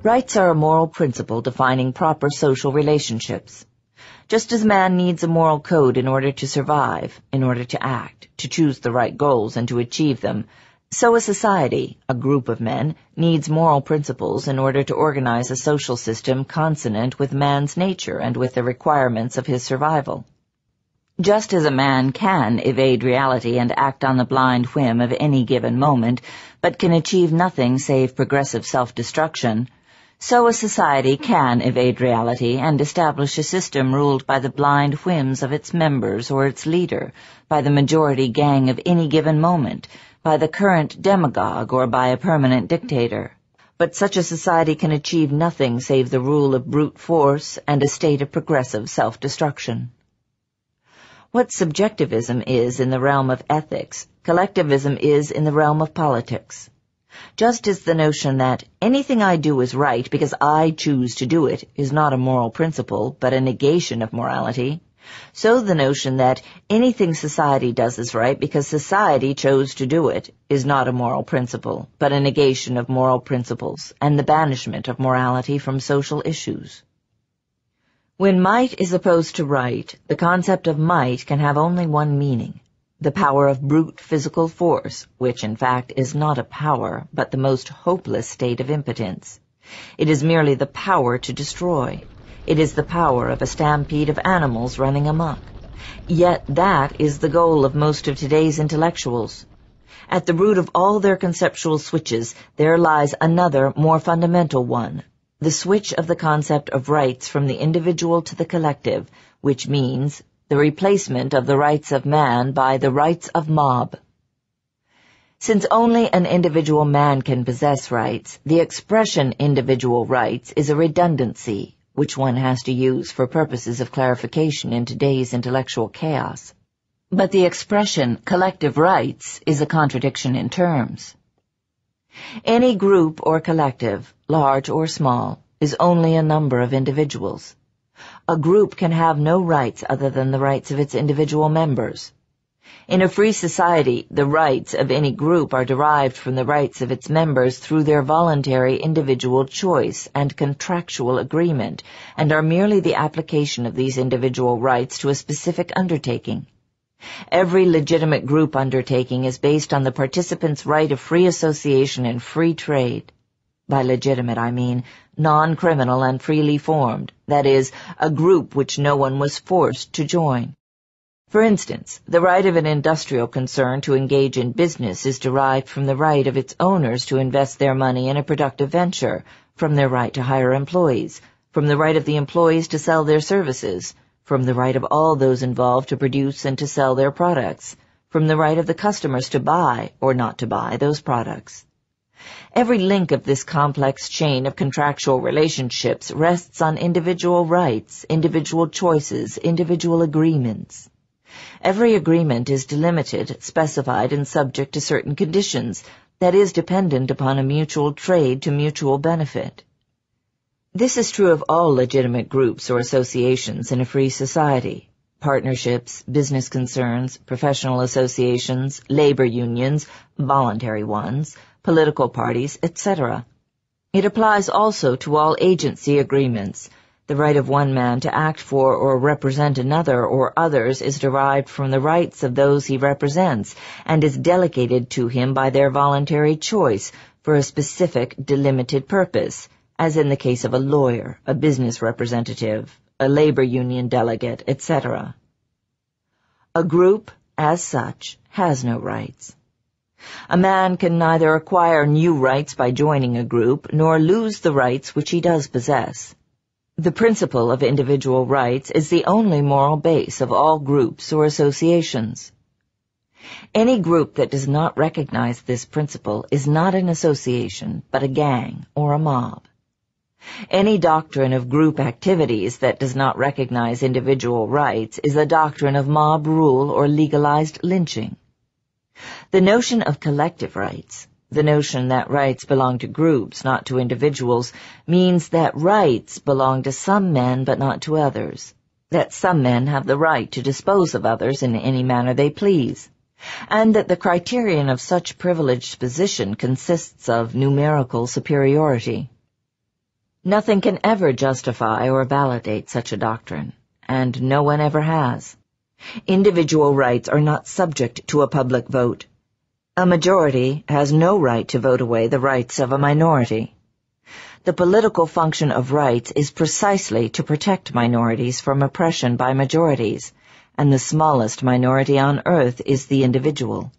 Rights are a moral principle defining proper social relationships. Just as man needs a moral code in order to survive, in order to act, to choose the right goals and to achieve them, so a society, a group of men, needs moral principles in order to organize a social system consonant with man's nature and with the requirements of his survival. Just as a man can evade reality and act on the blind whim of any given moment, but can achieve nothing save progressive self-destruction, so a society can evade reality and establish a system ruled by the blind whims of its members or its leader, by the majority gang of any given moment, by the current demagogue or by a permanent dictator. But such a society can achieve nothing save the rule of brute force and a state of progressive self-destruction. What subjectivism is in the realm of ethics, collectivism is in the realm of politics. Just as the notion that anything I do is right because I choose to do it is not a moral principle, but a negation of morality, so the notion that anything society does is right because society chose to do it is not a moral principle, but a negation of moral principles and the banishment of morality from social issues. When might is opposed to right, the concept of might can have only one meaning: the power of brute physical force, which in fact is not a power, but the most hopeless state of impotence. It is merely the power to destroy. It is the power of a stampede of animals running amok. Yet that is the goal of most of today's intellectuals. At the root of all their conceptual switches, there lies another, more fundamental one: the switch of the concept of rights from the individual to the collective, which means the replacement of the rights of man by the rights of mob. Since only an individual man can possess rights, the expression individual rights is a redundancy, which one has to use for purposes of clarification in today's intellectual chaos. But the expression collective rights is a contradiction in terms. Any group or collective, large or small, is only a number of individuals. A group can have no rights other than the rights of its individual members. In a free society, the rights of any group are derived from the rights of its members through their voluntary individual choice and contractual agreement, and are merely the application of these individual rights to a specific undertaking. Every legitimate group undertaking is based on the participants' right of free association and free trade. By legitimate, I mean non-criminal and freely formed, that is, a group which no one was forced to join. For instance, the right of an industrial concern to engage in business is derived from the right of its owners to invest their money in a productive venture, from their right to hire employees, from the right of the employees to sell their services, from the right of all those involved to produce and to sell their products, from the right of the customers to buy or not to buy those products. Every link of this complex chain of contractual relationships rests on individual rights, individual choices, individual agreements. Every agreement is delimited, specified, and subject to certain conditions, that is, dependent upon a mutual trade to mutual benefit. This is true of all legitimate groups or associations in a free society: partnerships, business concerns, professional associations, labor unions, voluntary ones, political parties, etc. It applies also to all agency agreements. The right of one man to act for or represent another or others is derived from the rights of those he represents, and is delegated to him by their voluntary choice for a specific, delimited purpose, as in the case of a lawyer, a business representative, a labor union delegate, etc. A group, as such, has no rights. A man can neither acquire new rights by joining a group, nor lose the rights which he does possess. The principle of individual rights is the only moral base of all groups or associations. Any group that does not recognize this principle is not an association, but a gang or a mob. Any doctrine of group activities that does not recognize individual rights is a doctrine of mob rule or legalized lynching. The notion of collective rights, the notion that rights belong to groups, not to individuals, means that rights belong to some men but not to others, that some men have the right to dispose of others in any manner they please, and that the criterion of such privileged position consists of numerical superiority. Nothing can ever justify or validate such a doctrine, and no one ever has. Individual rights are not subject to a public vote. A majority has no right to vote away the rights of a minority. The political function of rights is precisely to protect minorities from oppression by majorities, and the smallest minority on earth is the individual.